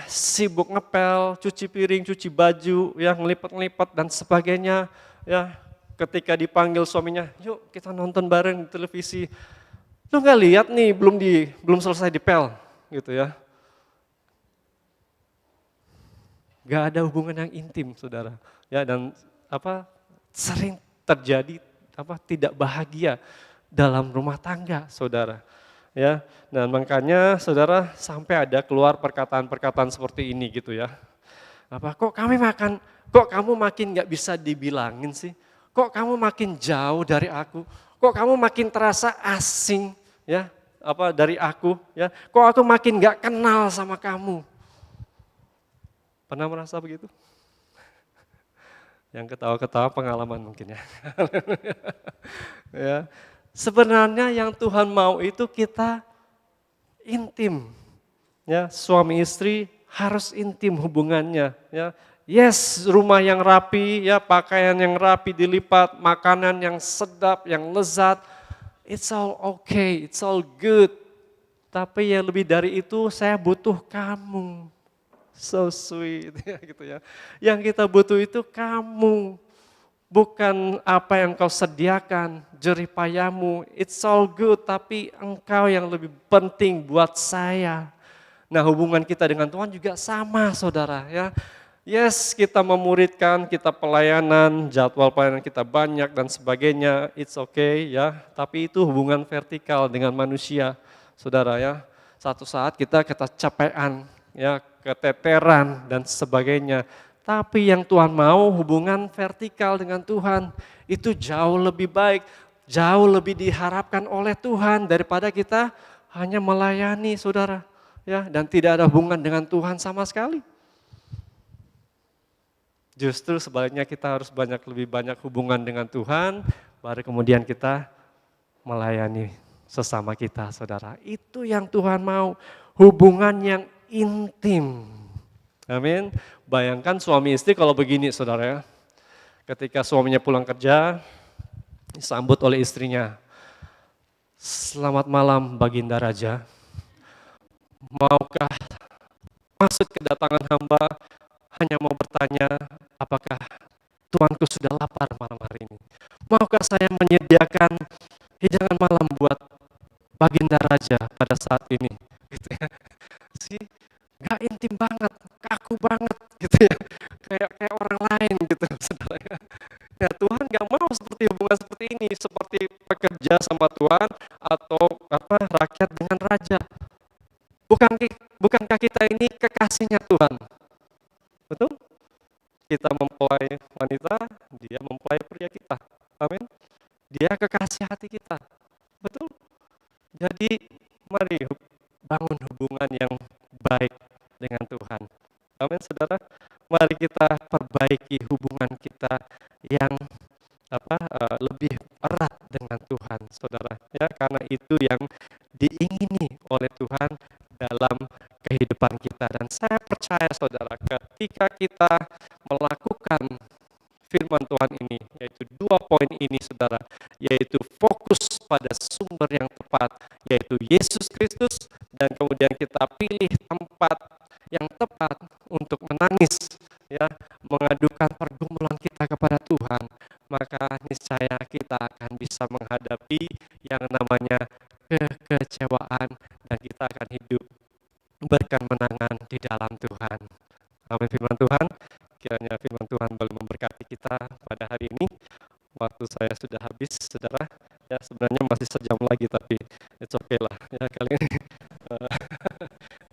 A: sibuk ngepel, cuci piring, cuci baju, ya ngelipet-ngelipet dan sebagainya. Ya ketika dipanggil suaminya, yuk kita nonton bareng di televisi. Lu nggak lihat nih belum selesai dipel, gitu ya. Gak ada hubungan yang intim, saudara. Ya dan sering terjadi tidak bahagia dalam rumah tangga, saudara. Ya, dan makanya saudara sampai ada keluar perkataan-perkataan seperti ini gitu ya. Kok kamu makin nggak bisa dibilangin sih? Kok kamu makin jauh dari aku? Kok kamu makin terasa asing ya? Dari aku ya? Kok aku makin nggak kenal sama kamu? Pernah merasa begitu? Yang ketawa-ketawa pengalaman mungkin ya. Ya. Sebenarnya yang Tuhan mau itu kita intim. Ya, suami istri harus intim hubungannya, ya. Yes, rumah yang rapi, ya, pakaian yang rapi dilipat, makanan yang sedap, yang lezat. It's all okay, it's all good. Tapi yang lebih dari itu saya butuh kamu. So sweet ya gitu ya. Yang kita butuh itu kamu. Bukan apa yang kau sediakan, jerih payahmu, it's all good, tapi engkau yang lebih penting buat saya. Nah hubungan kita dengan Tuhan juga sama saudara ya. Yes kita memuridkan, kita pelayanan, jadwal pelayanan kita banyak dan sebagainya, it's okay ya. Tapi itu hubungan vertikal dengan manusia saudara ya. Satu saat kita kecapean ya, keteteran dan sebagainya. Tapi yang Tuhan mau hubungan vertikal dengan Tuhan itu jauh lebih baik, jauh lebih diharapkan oleh Tuhan daripada kita hanya melayani saudara ya dan tidak ada hubungan dengan Tuhan sama sekali. Justru sebaliknya kita harus lebih banyak hubungan dengan Tuhan, baru kemudian kita melayani sesama kita saudara. Itu yang Tuhan mau, hubungan yang intim. Amin. Bayangkan suami istri kalau begini saudara ya. Ketika suaminya pulang kerja, disambut oleh istrinya. Selamat malam Baginda Raja. Maukah masuk kedatangan hamba, hanya mau bertanya apakah Tuanku sudah lapar malam hari ini. Maukah saya menyediakan hidangan malam buat Baginda Raja pada saat ini. Gitu ya. Gak intim banget, kaku banget gitu ya, kayak orang lain gitu saudara ya. Ya Tuhan gak mau seperti hubungan seperti ini, seperti pekerja sama Tuhan atau rakyat dengan raja. Bukankah kita ini kekasihnya Tuhan? Betul? Kita mempelai wanita, dia mempelai pria kita. Amin. Dia kekasih hati kita. Betul? Jadi mari bangun hubungan yang baik dengan Tuhan. Amin saudara. Mari kita perbaiki hubungan kita yang lebih erat dengan Tuhan saudara. Ya karena itu yang diingini oleh Tuhan dalam kehidupan kita. Dan saya percaya saudara ketika kita melakukan firman Tuhan ini, yaitu 2 poin ini saudara, yaitu fokus pada sumber yang tepat, yaitu Yesus Kristus, dan kemudian kita pilih tempat yang tepat untuk menangis, ya, mengadukan pergumulan kita kepada Tuhan, maka niscaya kita akan bisa menghadapi yang namanya kekecewaan dan kita akan hidup berkemenangan di dalam Tuhan. Amin firman Tuhan. Kiranya firman Tuhan boleh memberkati kita pada hari ini. Waktu saya sudah habis, saudara. Ya sebenarnya masih sejam lagi, tapi it's okay lah. Ya kali ini,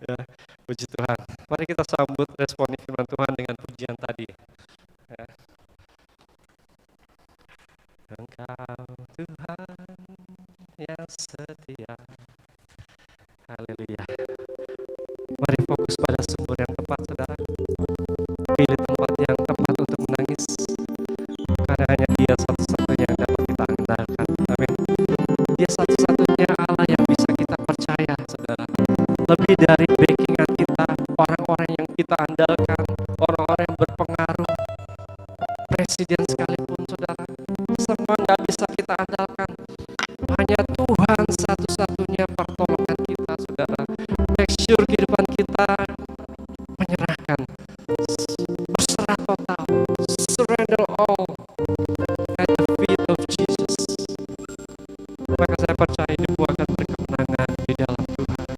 A: ya, puji Tuhan. Mari kita sambut responi firman Tuhan dengan pujian tadi. Ya. Engkau Tuhan yang setia. Haleluya. Mari fokus pada sumber yang tepat, saudara. Pilih tempat yang tepat untuk dari backingan kita, orang-orang yang kita andalkan, orang-orang yang berpengaruh, presiden sekalipun saudara, semua nggak bisa kita andalkan. Hanya Tuhan satu-satunya pertolongan kita saudara. Make sure kehidupan kita menyerahkan, berserah total, surrender all at the feet of Jesus. Maka saya percaya hidup akan berkemenangan di dalam Tuhan.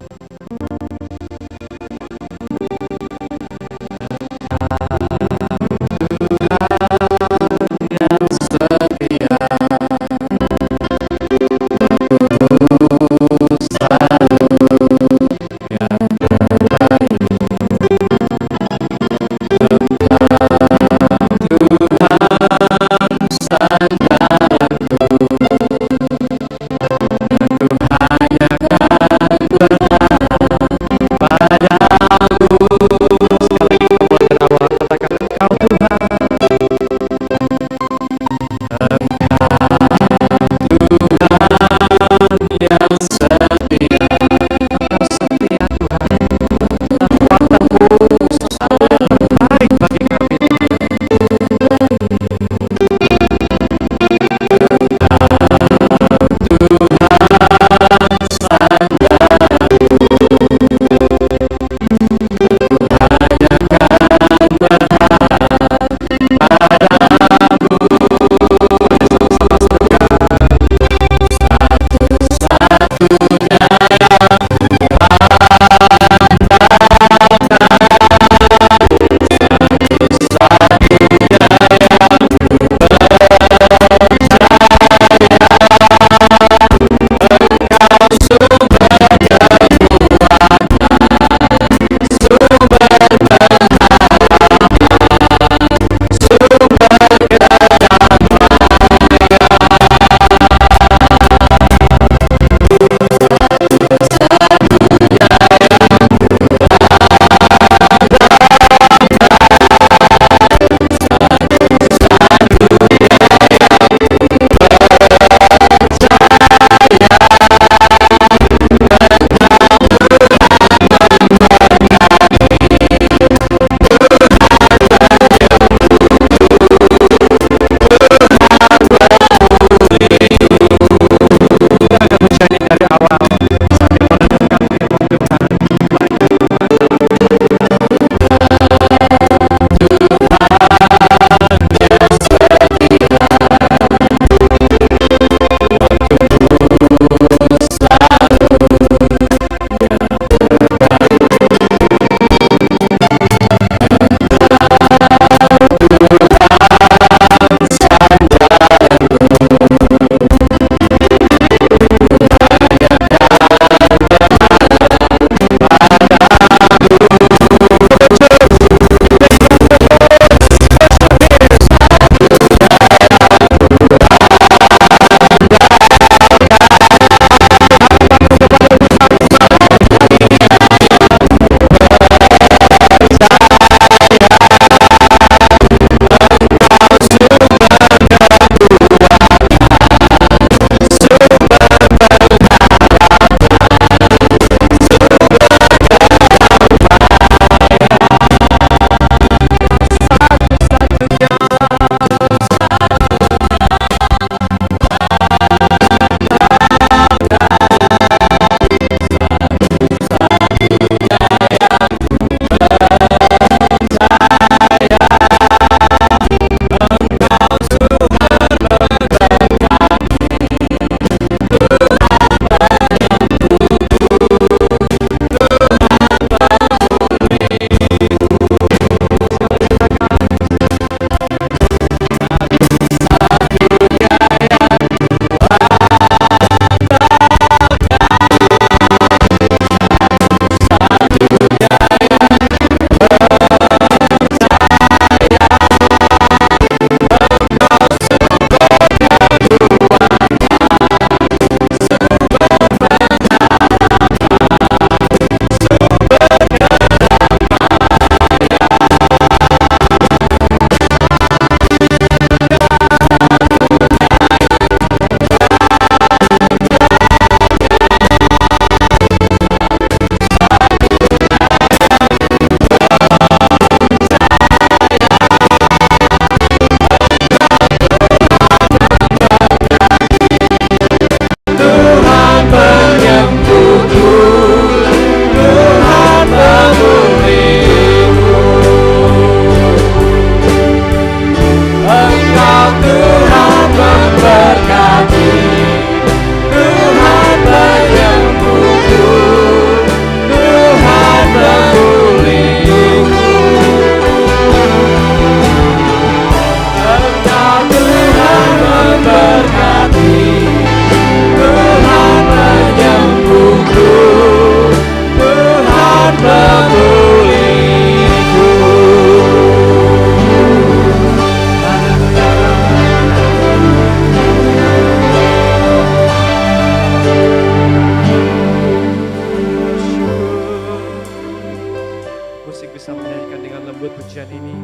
A: pujian ini.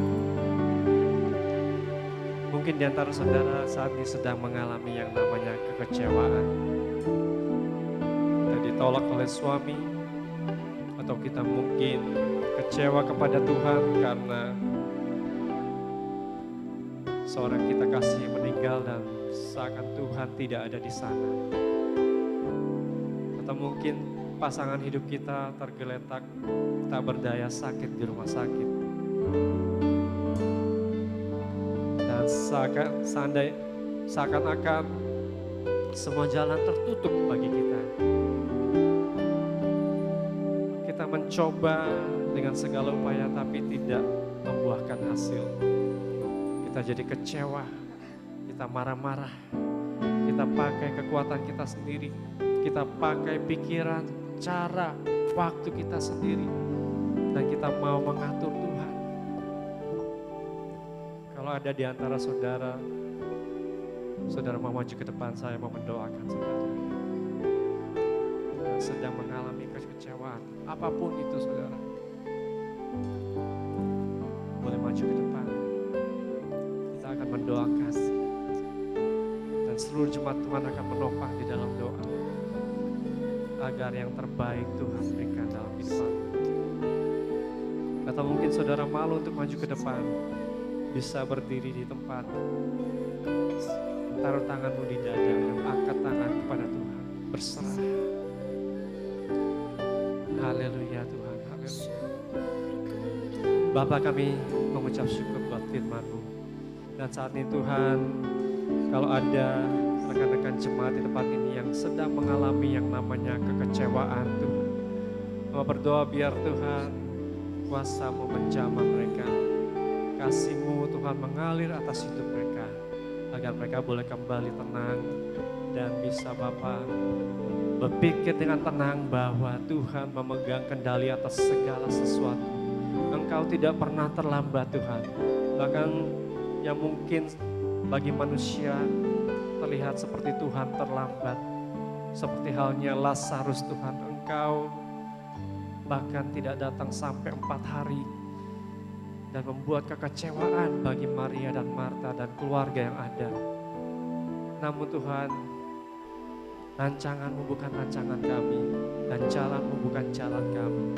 A: Mungkin di antara saudara saat ini sedang mengalami yang namanya kekecewaan. Kita ditolak oleh suami, atau kita mungkin kecewa kepada Tuhan karena seorang kita kasih meninggal dan seakan Tuhan tidak ada di sana. Atau mungkin pasangan hidup kita tergeletak, tak berdaya, sakit di rumah sakit. Dan seakan-akan semua jalan tertutup bagi kita. Kita mencoba dengan segala upaya tapi tidak membuahkan hasil. Kita jadi kecewa, kita marah-marah, kita pakai kekuatan kita sendiri, kita pakai pikiran, cara, waktu kita sendiri, dan kita mau mengatur Tuhan. Kalau ada di antara saudara, saudara mau maju ke depan, saya mau mendoakan saudara yang sedang mengalami kekecewaan, apapun itu saudara. Boleh maju ke depan, kita akan mendoakan. Dan seluruh jemaat Tuhan akan menopang di dalam doa. Agar yang terbaik Tuhan berikan dalam kehidupan. Atau mungkin saudara malu untuk maju ke depan, bisa berdiri di tempat, taruh tanganmu di dada dan angkat tangan kepada Tuhan, berserah. Haleluya Tuhan, haleluya. Bapa, kami mengucap syukur buat firman-Mu. Dan saat ini Tuhan, kalau ada rekan-rekan jemaat di tempat ini yang sedang mengalami yang namanya kekecewaan Tuhan, mau berdoa biar Tuhan kuasa-Mu menjamah mereka, kasih-Mu Tuhan mengalir atas hidup mereka, agar mereka boleh kembali tenang dan bisa Bapa berpikir dengan tenang bahwa Tuhan memegang kendali atas segala sesuatu. Engkau tidak pernah terlambat Tuhan, bahkan yang mungkin bagi manusia terlihat seperti Tuhan terlambat, seperti halnya Lazarus Tuhan, Engkau bahkan tidak datang sampai 4 hari dan membuat kekecewaan bagi Maria dan Marta dan keluarga yang ada. Namun Tuhan, rancangan-Mu bukan rancangan kami dan jalan-Mu bukan jalan kami.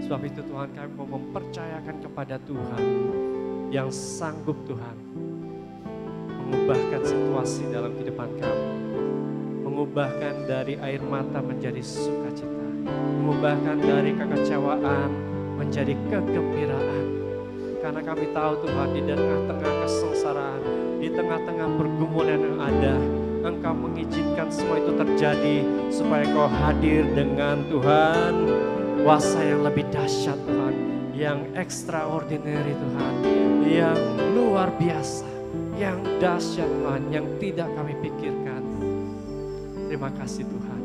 A: Sebab itu Tuhan, kami mau mempercayakan kepada Tuhan yang sanggup Tuhan mengubahkan situasi dalam kehidupan kami, mengubahkan dari air mata menjadi sukacita, mengubahkan dari kekecewaan menjadi kegembiraan. Karena kami tahu Tuhan, di tengah-tengah kesengsaraan, di tengah-tengah pergumulan yang ada, Engkau mengizinkan semua itu terjadi supaya Kau hadir dengan Tuhan kuasa yang lebih dahsyat Tuhan, yang extraordinary Tuhan, yang luar biasa, yang dahsyat Tuhan, yang tidak kami pikirkan. Terima kasih Tuhan,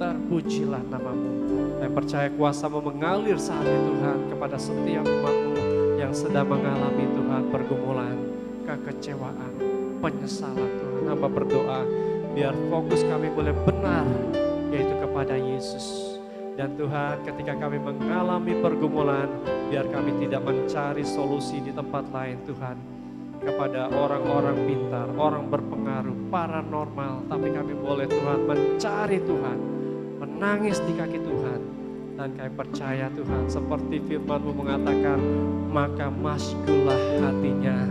A: terpujilah nama-Mu. Saya percaya kuasa-Mu mengalir saat ini Tuhan kepada setiap umat-Mu yang sedang mengalami Tuhan pergumulan, kekecewaan, penyesalan Tuhan. Hamba berdoa biar fokus kami boleh benar, yaitu kepada Yesus. Dan Tuhan, ketika kami mengalami pergumulan, biar kami tidak mencari solusi di tempat lain Tuhan, kepada orang-orang pintar, orang berpengaruh, paranormal, tapi kami boleh Tuhan mencari Tuhan, menangis di kaki Tuhan. Dan kami percaya Tuhan, seperti firman-Mu mengatakan, maka maskullah hatinya,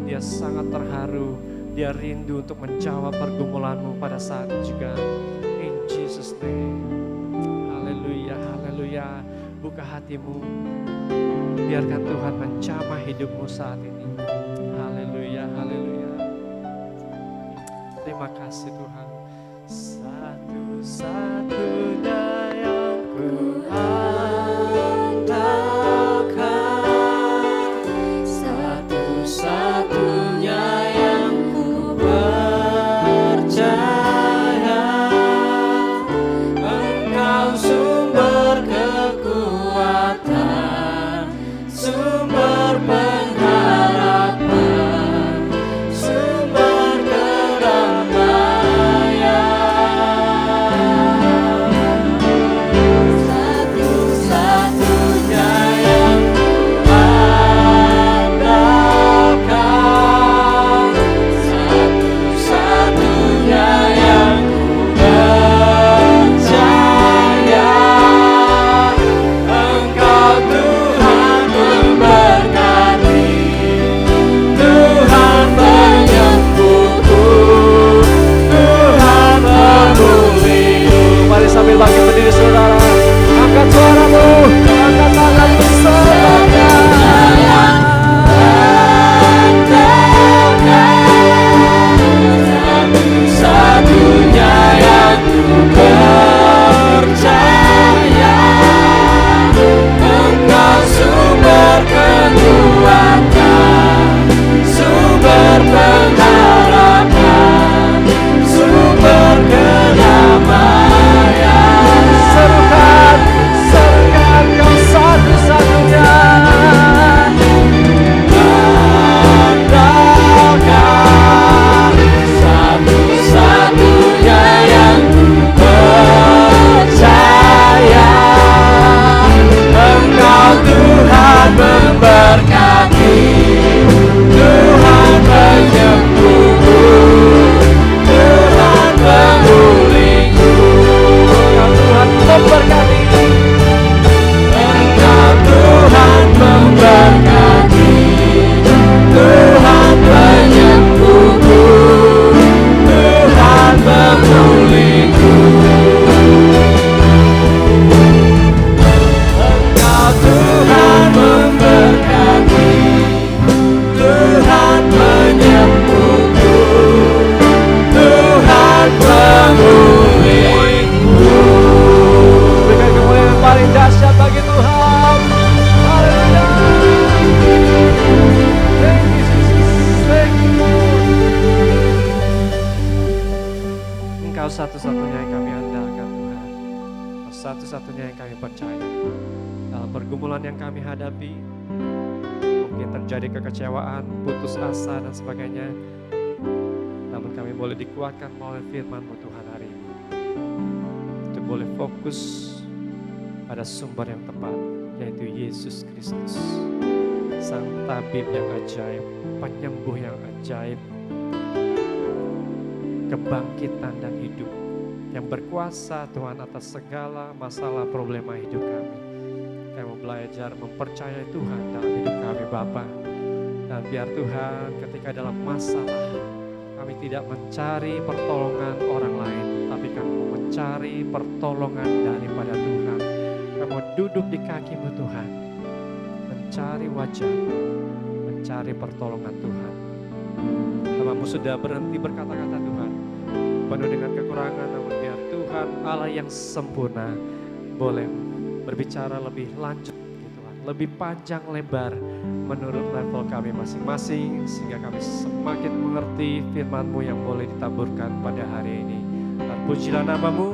A: dia sangat terharu, dia rindu untuk menjawab pergumulan-Mu pada saat itu juga. In Jesus name. Haleluya, haleluya. Buka hatimu, biarkan Tuhan menjamah hidupmu saat ini. Haleluya, haleluya. Terima kasih Tuhan. Satu-satunya yang ku andalkan, satu-satunya yang ku percaya, Engkau sumber kekuatan, sumber pengharapan, sumber keramah. satu-satunya yang kami percaya. Dalam pergumulan yang kami hadapi, mungkin terjadi kekecewaan, putus asa dan sebagainya, namun kami boleh dikuatkan melalui firman-Mu Tuhan hari ini. Untuk boleh fokus pada sumber yang tepat, yaitu Yesus Kristus. Sang tabib yang ajaib, penyembuh yang ajaib, kebangkitan dan hidup yang berkuasa Tuhan atas segala masalah problema hidup kami. Kami mau belajar mempercayai Tuhan dalam hidup kami Bapa. Dan biar Tuhan ketika dalam masalah kami tidak mencari pertolongan orang lain, tapi kami mau mencari pertolongan daripada Tuhan. Kami mau duduk di kaki-Mu Tuhan, mencari wajah-Mu, mencari pertolongan Tuhan. Hamba-Mu sudah berhenti berkata-kata Tuhan, penuh dengan kekurangan, namun biar Tuhan Allah yang sempurna boleh berbicara lebih lanjut gitu Tuhan, lebih panjang lebar menurut level kami masing-masing, sehingga kami semakin mengerti firman-Mu yang boleh ditaburkan pada hari ini. Terpujilah nama-Mu,